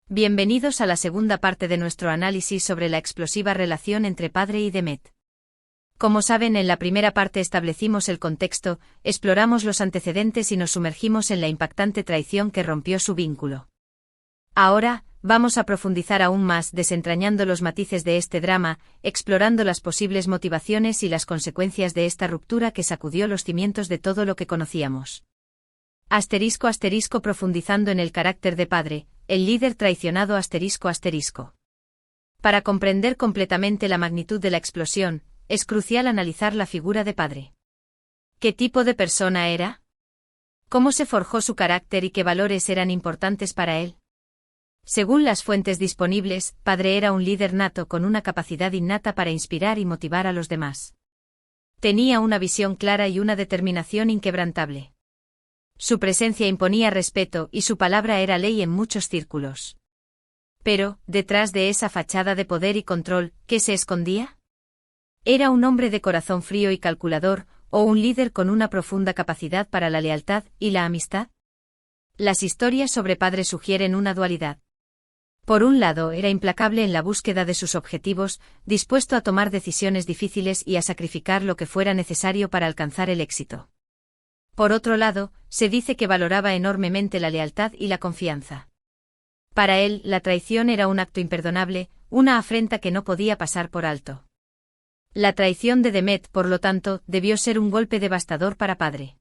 Bienvenidos a la segunda parte de nuestro análisis sobre la explosiva relación entre padre y Demet. Como saben, en la primera parte establecimos el contexto, exploramos los antecedentes y nos sumergimos en la impactante traición que rompió su vínculo. Ahora, vamos a profundizar aún más desentrañando los matices de este drama, explorando las posibles motivaciones y las consecuencias de esta ruptura que sacudió los cimientos de todo lo que conocíamos. *** Profundizando en el carácter de padre, el líder traicionado ***. Para comprender completamente la magnitud de la explosión, es crucial analizar la figura de padre. ¿Qué tipo de persona era? ¿Cómo se forjó su carácter y qué valores eran importantes para él? Según las fuentes disponibles, padre era un líder nato con una capacidad innata para inspirar y motivar a los demás. Tenía una visión clara y una determinación inquebrantable. Su presencia imponía respeto y su palabra era ley en muchos círculos. Pero, detrás de esa fachada de poder y control, ¿qué se escondía? ¿Era un hombre de corazón frío y calculador, o un líder con una profunda capacidad para la lealtad y la amistad? Las historias sobre padre sugieren una dualidad. Por un lado, era implacable en la búsqueda de sus objetivos, dispuesto a tomar decisiones difíciles y a sacrificar lo que fuera necesario para alcanzar el éxito. Por otro lado, se dice que valoraba enormemente la lealtad y la confianza. Para él, la traición era un acto imperdonable, una afrenta que no podía pasar por alto. La traición de Demet, por lo tanto, debió ser un golpe devastador para padre.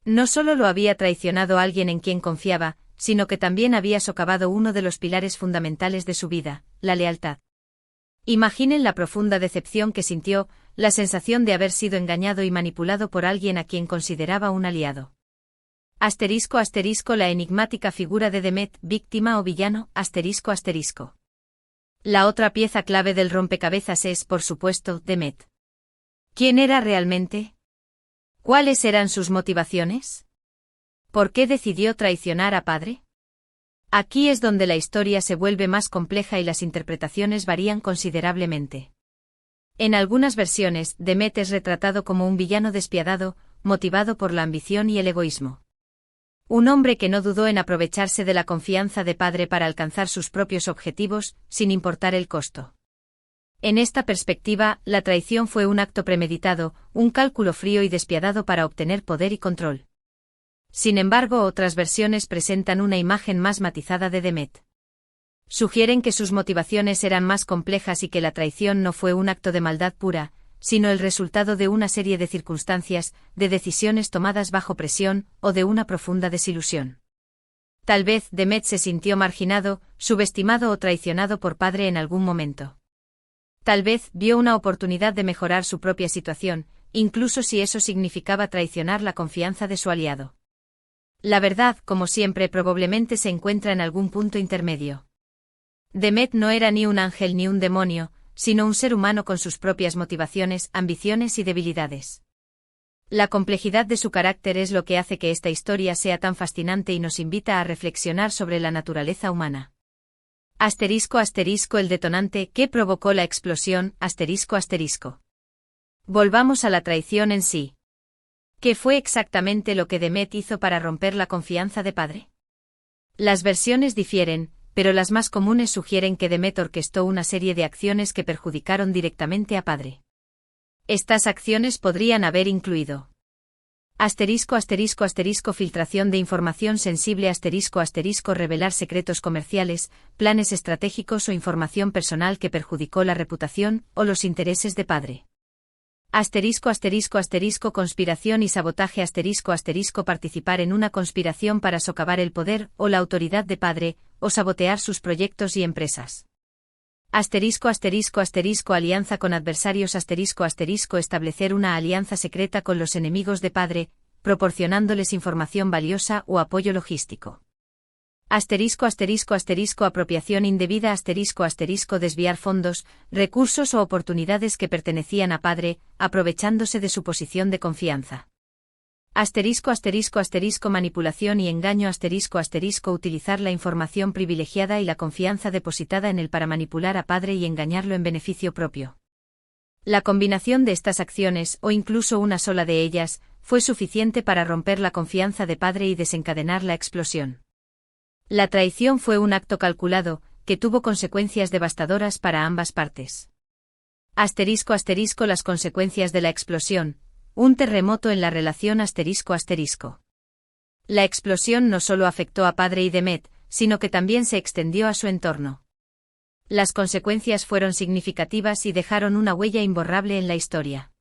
No solo lo había traicionado alguien en quien confiaba, sino que también había socavado uno de los pilares fundamentales de su vida, la lealtad. Imaginen la profunda decepción que sintió, la sensación de haber sido engañado y manipulado por alguien a quien consideraba un aliado. ***, la enigmática figura de Demet, víctima o villano, ***. La otra pieza clave del rompecabezas es, por supuesto, Demet. ¿Quién era realmente? ¿Cuáles eran sus motivaciones? ¿Por qué decidió traicionar a padre? Aquí es donde la historia se vuelve más compleja y las interpretaciones varían considerablemente. En algunas versiones, Demet es retratado como un villano despiadado, motivado por la ambición y el egoísmo. Un hombre que no dudó en aprovecharse de la confianza de padre para alcanzar sus propios objetivos, sin importar el costo. En esta perspectiva, la traición fue un acto premeditado, un cálculo frío y despiadado para obtener poder y control. Sin embargo, otras versiones presentan una imagen más matizada de Demet. Sugieren que sus motivaciones eran más complejas y que la traición no fue un acto de maldad pura, sino el resultado de una serie de circunstancias, de decisiones tomadas bajo presión, o de una profunda desilusión. Tal vez Demet se sintió marginado, subestimado o traicionado por padre en algún momento. Tal vez vio una oportunidad de mejorar su propia situación, incluso si eso significaba traicionar la confianza de su aliado. La verdad, como siempre, probablemente se encuentra en algún punto intermedio. Demet no era ni un ángel ni un demonio, sino un ser humano con sus propias motivaciones, ambiciones y debilidades. La complejidad de su carácter es lo que hace que esta historia sea tan fascinante y nos invita a reflexionar sobre la naturaleza humana. ***, el detonante, ¿qué provocó la explosión? ***. Volvamos a la traición en sí. ¿Qué fue exactamente lo que Demet hizo para romper la confianza de padre? Las versiones difieren, pero las más comunes sugieren que Demet orquestó una serie de acciones que perjudicaron directamente a padre. Estas acciones podrían haber incluido filtración de información sensible revelar secretos comerciales, planes estratégicos o información personal que perjudicó la reputación o los intereses de padre. Conspiración y sabotaje participar en una conspiración para socavar el poder o la autoridad de padre, o sabotear sus proyectos y empresas. Alianza con adversarios establecer una alianza secreta con los enemigos de padre, proporcionándoles información valiosa o apoyo logístico. Apropiación indebida desviar fondos, recursos o oportunidades que pertenecían a padre, aprovechándose de su posición de confianza. Manipulación y engaño utilizar la información privilegiada y la confianza depositada en él para manipular a padre y engañarlo en beneficio propio. La combinación de estas acciones, o incluso una sola de ellas, fue suficiente para romper la confianza de padre y desencadenar la explosión. La traición fue un acto calculado, que tuvo consecuencias devastadoras para ambas partes. Asterisco asterisco las consecuencias de la explosión, un terremoto en la relación asterisco asterisco. La explosión no solo afectó a Padre y Demet, sino que también se extendió a su entorno. Las consecuencias fueron significativas y dejaron una huella imborrable en la historia.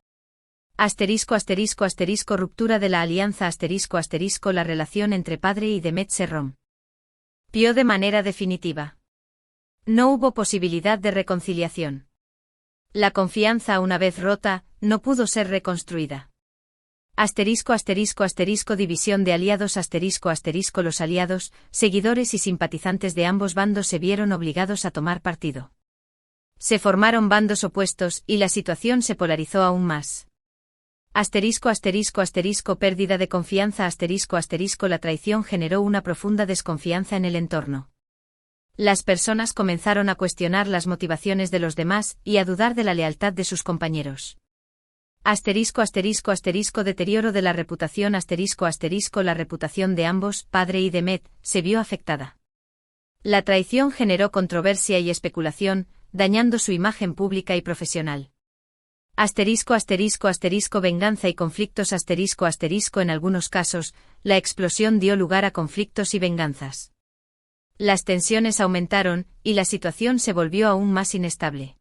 Asterisco asterisco asterisco ruptura de la alianza asterisco asterisco la relación entre Padre y Demet se rompió de manera definitiva. No hubo posibilidad de reconciliación. La confianza una vez rota, no pudo ser reconstruida. Asterisco asterisco asterisco división de aliados asterisco asterisco los aliados, seguidores y simpatizantes de ambos bandos se vieron obligados a tomar partido. Se formaron bandos opuestos y la situación se polarizó aún más. Asterisco asterisco asterisco pérdida de confianza asterisco asterisco la traición generó una profunda desconfianza en el entorno. Las personas comenzaron a cuestionar las motivaciones de los demás y a dudar de la lealtad de sus compañeros. Asterisco asterisco asterisco deterioro de la reputación asterisco asterisco la reputación de ambos, Padre y Demet, se vio afectada. La traición generó controversia y especulación, dañando su imagen pública y profesional. Asterisco asterisco asterisco venganza y conflictos asterisco asterisco en algunos casos, la explosión dio lugar a conflictos y venganzas. Las tensiones aumentaron, y la situación se volvió aún más inestable.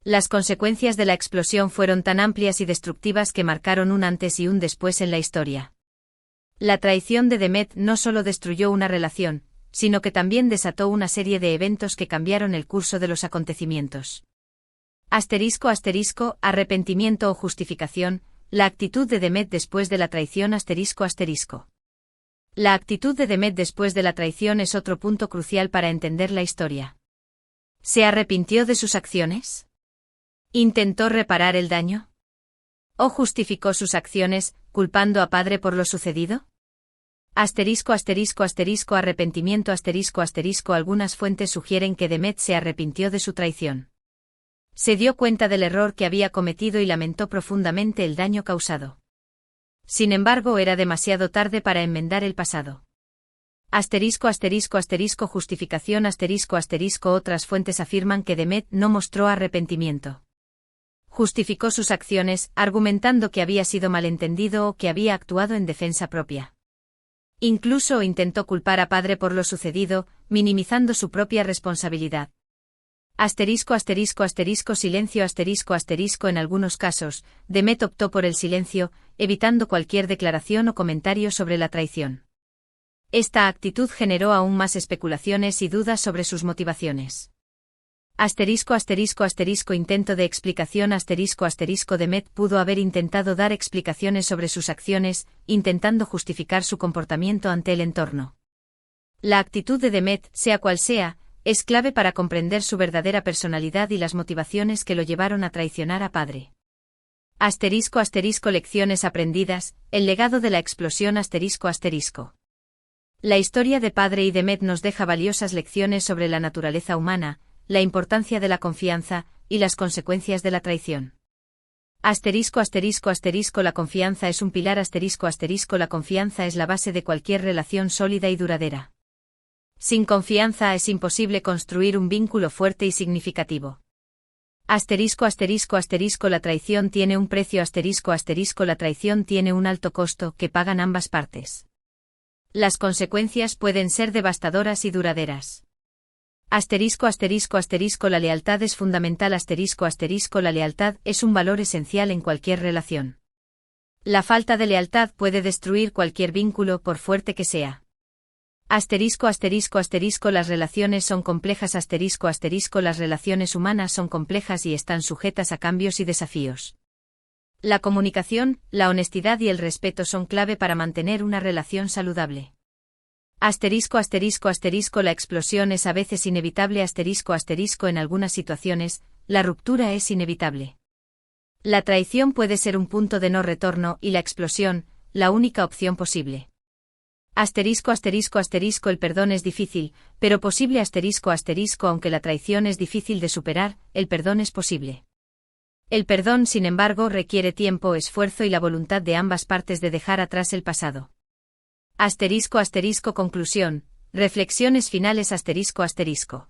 Las consecuencias de la explosión fueron tan amplias y destructivas que marcaron un antes y un después en la historia. La traición de Demet no solo destruyó una relación, sino que también desató una serie de eventos que cambiaron el curso de los acontecimientos. Asterisco asterisco, arrepentimiento o justificación, la actitud de Demet después de la traición asterisco asterisco. La actitud de Demet después de la traición es otro punto crucial para entender la historia. ¿Se arrepintió de sus acciones? ¿Intentó reparar el daño? ¿O justificó sus acciones, culpando a Padre por lo sucedido? Asterisco asterisco asterisco arrepentimiento asterisco asterisco algunas fuentes sugieren que Demet se arrepintió de su traición. Se dio cuenta del error que había cometido y lamentó profundamente el daño causado. Sin embargo, era demasiado tarde para enmendar el pasado. Asterisco asterisco asterisco justificación asterisco asterisco otras fuentes afirman que Demet no mostró arrepentimiento. Justificó sus acciones, argumentando que había sido malentendido o que había actuado en defensa propia. Incluso intentó culpar a Padre por lo sucedido, minimizando su propia responsabilidad. Asterisco asterisco asterisco silencio asterisco asterisco en algunos casos, Demet optó por el silencio, evitando cualquier declaración o comentario sobre la traición. Esta actitud generó aún más especulaciones y dudas sobre sus motivaciones. Asterisco asterisco asterisco intento de explicación asterisco asterisco Demet pudo haber intentado dar explicaciones sobre sus acciones, intentando justificar su comportamiento ante el entorno. La actitud de Demet, sea cual sea, es clave para comprender su verdadera personalidad y las motivaciones que lo llevaron a traicionar a Padre. Asterisco asterisco lecciones aprendidas, el legado de la explosión asterisco asterisco. La historia de Padre y Demet nos deja valiosas lecciones sobre la naturaleza humana, la importancia de la confianza, y las consecuencias de la traición. Asterisco asterisco asterisco la confianza es un pilar asterisco asterisco la confianza es la base de cualquier relación sólida y duradera. Sin confianza es imposible construir un vínculo fuerte y significativo. Asterisco asterisco asterisco la traición tiene un precio asterisco asterisco la traición tiene un alto costo que pagan ambas partes. Las consecuencias pueden ser devastadoras y duraderas. Asterisco asterisco asterisco la lealtad es fundamental asterisco asterisco la lealtad es un valor esencial en cualquier relación. La falta de lealtad puede destruir cualquier vínculo por fuerte que sea. Asterisco asterisco asterisco las relaciones son complejas asterisco asterisco las relaciones humanas son complejas y están sujetas a cambios y desafíos. La comunicación, la honestidad y el respeto son clave para mantener una relación saludable. Asterisco asterisco asterisco la explosión es a veces inevitable asterisco asterisco en algunas situaciones, la ruptura es inevitable. La traición puede ser un punto de no retorno y la explosión, la única opción posible. Asterisco asterisco asterisco el perdón es difícil, pero posible asterisco asterisco aunque la traición es difícil de superar, el perdón es posible. El perdón, sin embargo, requiere tiempo, esfuerzo y la voluntad de ambas partes de dejar atrás el pasado. Asterisco asterisco conclusión, Reflexiones finales ***.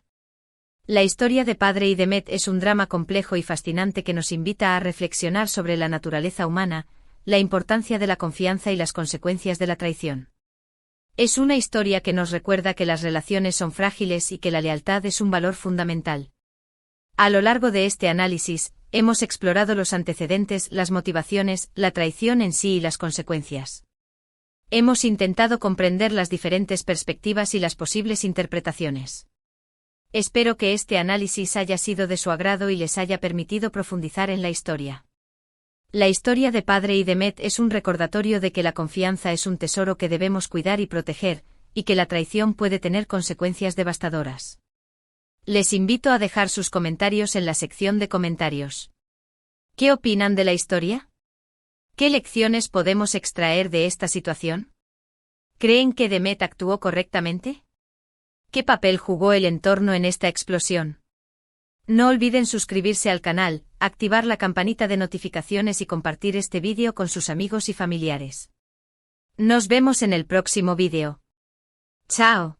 La historia de Padre y de Met es un drama complejo y fascinante que nos invita a reflexionar sobre la naturaleza humana, la importancia de la confianza y las consecuencias de la traición. Es una historia que nos recuerda que las relaciones son frágiles y que la lealtad es un valor fundamental. A lo largo de este análisis, hemos explorado los antecedentes, las motivaciones, la traición en sí y las consecuencias. Hemos intentado comprender las diferentes perspectivas y las posibles interpretaciones. Espero que este análisis haya sido de su agrado y les haya permitido profundizar en la historia. La historia de Padre y de Met es un recordatorio de que la confianza es un tesoro que debemos cuidar y proteger, y que la traición puede tener consecuencias devastadoras. Les invito a dejar sus comentarios en la sección de comentarios. ¿Qué opinan de la historia? ¿Qué lecciones podemos extraer de esta situación? ¿Creen que Demet actuó correctamente? ¿Qué papel jugó el entorno en esta explosión? No olviden suscribirse al canal, activar la campanita de notificaciones y compartir este vídeo con sus amigos y familiares. Nos vemos en el próximo vídeo. ¡Chao!